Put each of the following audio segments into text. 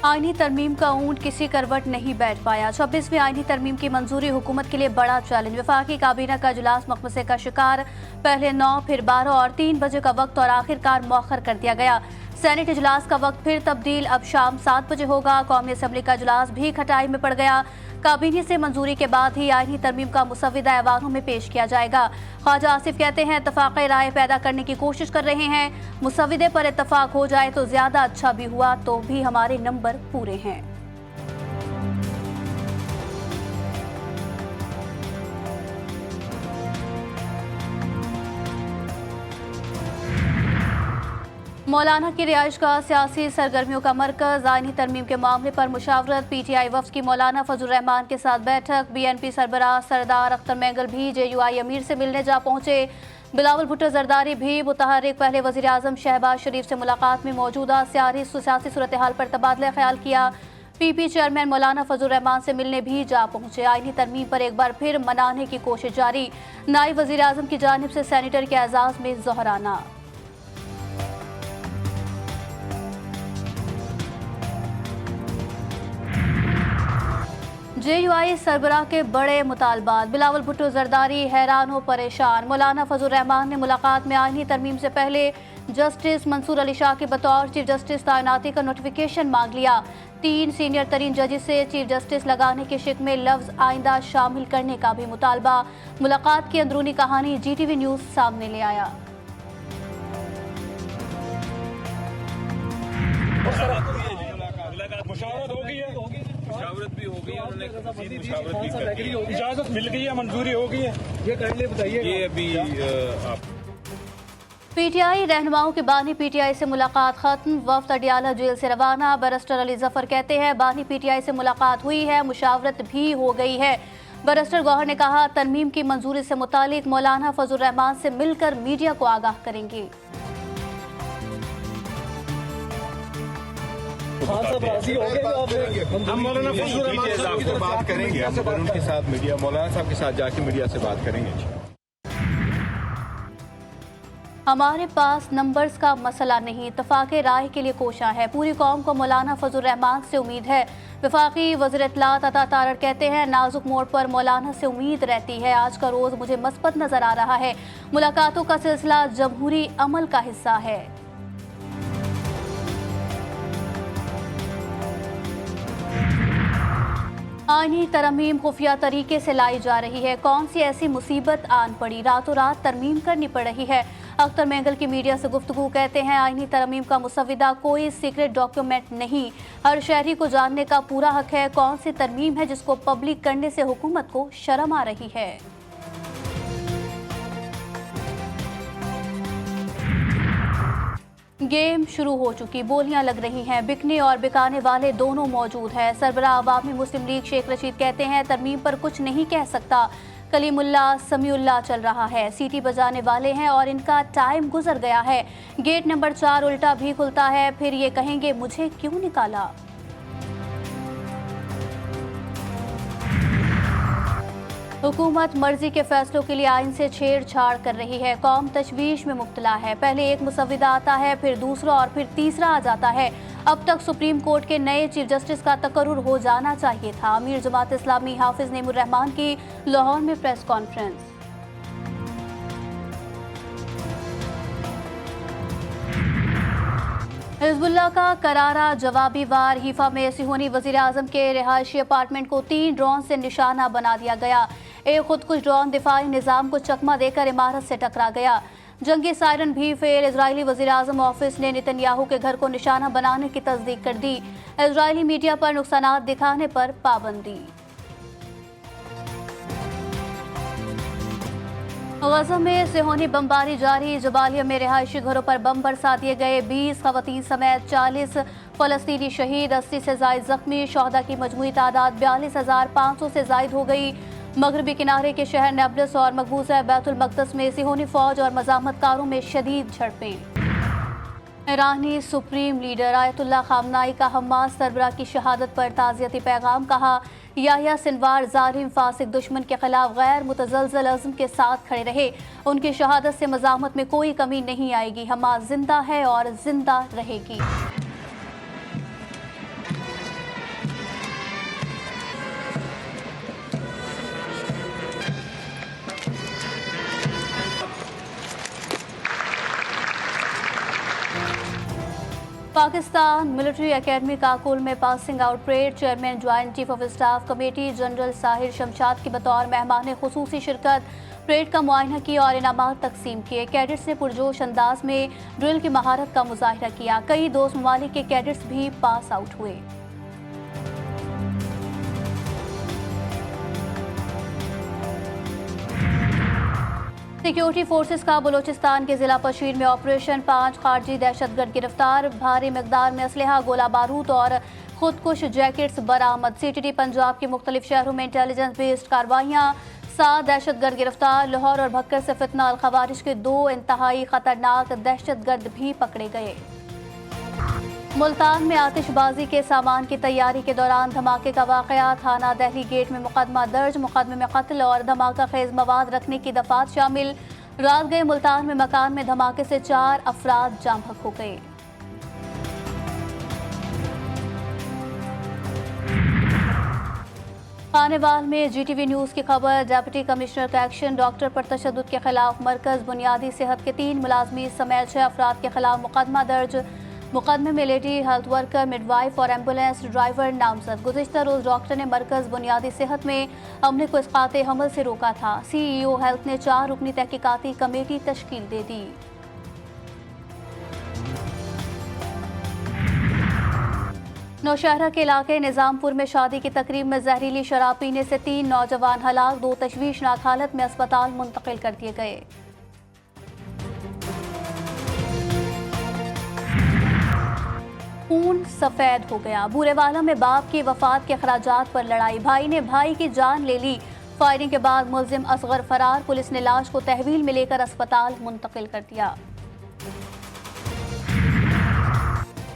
आईनी तरमीम का ऊंट किसी करवट नहीं बैठ पाया। 26वीं आईनी तरमीम की मंजूरी हुकूमत के लिए बड़ा चैलेंज। वफाकी काबीना का इजलास मकमसे का शिकार, पहले 9 फिर 12 और 3 बजे का वक्त और आखिरकार मौखर कर दिया गया। सेनेट इजलास का वक्त फिर तब्दील, अब शाम 7 बजे होगा। कौमी असम्बली का इजलास भी खटाई में पड़ गया। काबीने से मंजूरी के बाद ही आईनी तरमीम का मुसव्विदा ऐवानों में पेश किया जाएगा। ख्वाजा आसिफ कहते हैं इत्तफाक़ राय पैदा करने की कोशिश कर रहे हैं। मुसव्विदे पर इत्तफाक हो जाए तो ज्यादा अच्छा भी हुआ, तो भी हमारे नंबर पूरे हैं। मौलाना की रिहाइश का सियासी सरगर्मियों का मरकज। आईनी तरमीम के मामले पर मुशावरत। PTI वफ्द की मौलाना फजल रहमान के साथ बैठक। BNP सरबराह सरदार अख्तर मैंगल भी JUI अमीर से मिलने जा पहुंचे। बिलावल भुट्टो जरदारी भी मुतहर्रिक पहले वज़ीर आज़म शहबाज शरीफ से मुलाकात में मौजूदा सियासी सूरत हाल पर तबादला ख्याल किया। PP चेयरमैन मौलाना फजल रहमान से मिलने भी जा पहुंचे। आईनी तरमीम पर एक बार फिर मनाने की कोशिश जारी। नायब वज़ीर आज़म की जानिब से सेनेटर के एजाज़ में ज़ोहराना। JUI सरबराह के बड़े मुतालबात। बिलावल भुट्टो जरदारी हैरान व परेशान। मौलाना फजल रहमान ने मुलाकात में आईनी तरमीम से पहले जस्टिस मंसूर अली शाह के बतौर चीफ जस्टिस तैनाती का नोटिफिकेशन मांग लिया। 3 सीनियर तरीन जजेस से चीफ जस्टिस लगाने के शिक में लफ्ज आइंदा शामिल करने का भी मुतालबा। मुलाकात की अंदरूनी कहानी GTV न्यूज़ सामने ले आया। मुशावरत भी हो गई है, उन्होंने इजाजत मिल गई है, मंजूरी हो गई है। ये काइंडली बताइए। ये अभी आप PTI रहनुमाओं के बानी PTI से मुलाकात खत्म। वफ्द अडियाला जेल से रवाना। बैरिस्टर अली जफर कहते हैं बानी PTI से मुलाकात हुई है, मुशावरत भी हो गई है। बैरिस्टर गौहर ने कहा तरमीम की मंजूरी से मुतालिक मौलाना फजल रहमान से मिलकर मीडिया को आगाह करेंगे। हम मौलाना फजल रहमान से बात करेंगे, हम उनके साथ मीडिया मौलाना साहब के साथ जाके मीडिया से बात करेंगे। हमारे पास नंबर्स का मसला नहीं, इत्तफाक़ राय के लिए कोशा है। पूरी कौम को मौलाना फजल रहमान से उम्मीद है। वफाकी वज़ीर इत्तलात अता तारड़ कहते हैं नाजुक मोड़ पर मौलाना से उम्मीद रहती है। आज का रोज़ मुझे मस्बत नज़र आ रहा है। मुलाकातों का सिलसिला जमहूरी अमल का हिस्सा है। आईनी तरमीम खुफिया तरीके से लाई जा रही है। कौन सी ऐसी मुसीबत आन पड़ी, रातों रात तरमीम करनी पड़ रही है। अख्तर मैंगल की मीडिया से गुफ्तगू कहते हैं आईनी तरमीम का मुसव्विदा कोई सीक्रेट डॉक्यूमेंट नहीं, हर शहरी को जानने का पूरा हक है। कौन सी तरमीम है जिसको पब्लिक करने से हुकूमत को शर्म आ रही है। गेम शुरू हो चुकी, बोलियां लग रही हैं, बिकने और बिकाने वाले दोनों मौजूद हैं। सरबराह अवामी मुस्लिम लीग शेख रशीद कहते हैं तरमीम पर कुछ नहीं कह सकता, कलीमुल्ला समीउल्ला चल रहा है, सीटी बजाने वाले हैं और इनका टाइम गुजर गया है। गेट नंबर 4 उल्टा भी खुलता है, फिर ये कहेंगे मुझे क्यों निकाला। हुकूमत मर्जी के फैसलों के लिए आइन से छेड़छाड़ कर रही है। कौम तशवीश में मुब्तला है। पहले एक मुसव्विदा आता है, फिर दूसरा और फिर तीसरा आ जाता है। अब तक सुप्रीम कोर्ट के नए चीफ जस्टिस का तकर्रुर हो जाना चाहिए था। अमीर जमात इस्लामी हाफिज नेमुर रहमान की लाहौर में प्रेस कॉन्फ्रेंस। हिजबुल्लाह का करारा जवाबी वार। हीफा में सिहोनी वजीर आजम के रिहायशी अपार्टमेंट को 3 ड्रोन से निशाना बना दिया गया। एक खुदकुश ड्रोन दिफाई निज़ाम को चकमा देकर इमारत से टकरा गया। जंगी सायरन भी फेल। इजरायली वजीर आजम ऑफिस ने नेतन्याहू के घर को निशाना बनाने की तस्दीक कर दी। इजरायली मीडिया पर नुकसानात दिखाने पर पाबंदी। गज़ा में सिहोनी बमबारी जारी। जबालिया में रिहायशी घरों पर बम बरसा दिए गए। 20 खवातीन समेत 40 फलस्तीनी शहीद, 80 से जायद जख्मी। शोहदा की मजमूई तादाद 42,500 से जायद हो गई। मगरबी किनारे के शहर नेबलस और मकबूजा बैतुल मक़दस में सिहोनी फौज और मज़ाहमतकारों में शदीद झड़पें। ईरानी सुप्रीम लीडर आयतुल्लाह खामनाई का हमास सरबराह की शहादत पर ताज़ियती पैगाम। कहा याह्या सिनवार जालिम फासिक दुश्मन के खिलाफ गैर मुतज़लज़ल अज़्म के साथ खड़े रहे। उनकी शहादत से मज़ाहमत में कोई कमी नहीं आएगी। हमास जिंदा है और जिंदा रहेगी। पाकिस्तान मिलिट्री एकेडमी काकुल में passing out parade. Chairman joint chief of staff committee general Sahir Shamshad की बतौर मेहमान खुसूसी शिरकत। परेड का मुआयना किया और इनामात तकसीम किए। कैडेट्स ने पुरजोश अंदाज में ड्रिल की महारत का मुजाहिरा किया। कई दोस्त ममालिक के कैडेट्स भी पास आउट हुए। सिक्योरिटी फोर्सेस का बलूचिस्तान के जिला पशीर में ऑपरेशन। 5 खारजी दहशतगर्द गिरफ्तार। भारी मिकदार में असलहा, गोला बारूद और खुदकुश जैकेट्स बरामद। CTD पंजाब के मुख्तलिफ शहरों में इंटेलिजेंस बेस्ड कार्रवाइयाँ। 7 दहशतगर्द गिरफ्तार। लाहौर और भक्कर से फितना अल खवारिज के 2 इंतहाई खतरनाक दहशतगर्द भी पकड़े गए। मुल्तान में आतिशबाजी के सामान की तैयारी के दौरान धमाके का वाकया। थाना दहली गेट में मुकदमा दर्ज। मुकदमे में कत्ल और धमाका खेज मवाद रखने की दफात शामिल। रात गए मुल्तान में मकान में धमाके से 4 अफराद जाम बहक हो गए। खानेवाल में GTV न्यूज़ की खबर। डिप्टी कमिश्नर का एक्शन। डॉक्टर पर तशद्दुद के खिलाफ मरकज बुनियादी सेहत के 3 मुलाजमी समेत 6 अफराद के खिलाफ मुकदमा दर्ज। मुकदमे में लेडी हेल्थ वर्कर, मिडवाइफ और एम्बुलेंस ड्राइवर नामजद। गुज़िश्ता रोज डॉक्टर ने मरकज बुनियादी सेहत में अमले को इसकाते हमल से रोका था। CEO हेल्थ ने 4 रुकनी तहकीकाती कमेटी तश्कील दे दी। नौशहरा के इलाके निजामपुर में शादी की तकरीब में जहरीली शराब पीने से 3 नौजवान हलाक। 2 तशवीशनाक हालत में अस्पताल मुंतकिल कर दिए गए। खून सफेद हो गया। बूरेवाला में बाप की वफात के अखराजात पर लड़ाई। भाई ने भाई की जान ले ली। फायरिंग के बाद मुलजिम असगर फरार। पुलिस ने लाश को तहवील में लेकर अस्पताल मुंतकिल कर दिया।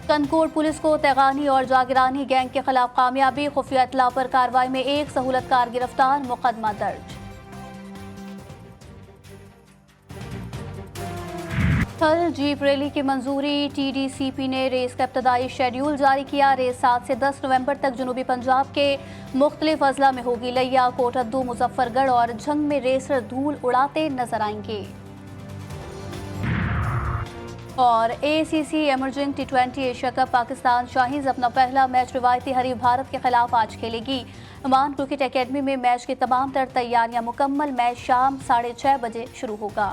कनकोट पुलिस को तैगानी और जागरानी गैंग के खिलाफ कामयाबी। खुफिया इत्तला पर कार्रवाई में 1 सहूलतकार गिरफ्तार। मुकदमा दर्ज। कल जीप रैली की मंजूरी। TDCP ने रेस का इब्तदाई शेड्यूल जारी किया। रेस 7 से 10 नवंबर तक जनूबी पंजाब के मुख्तलिफ अजला में होगी। लिया, कोटद्दू, मुजफ्फरगढ़ और झंग में रेसर धूल उड़ाते नजर आएंगे। और ACC emerging T20 Asia cup Pakistan शाहीज अपना पहला मैच रिवायती हरीफ भारत के खिलाफ आज खेलेगी। अमान क्रिकेट एकेडमी में मैच की तमाम तर तैयारियां मुकम्मल। मैच शाम 6:30 बजे शुरू होगा।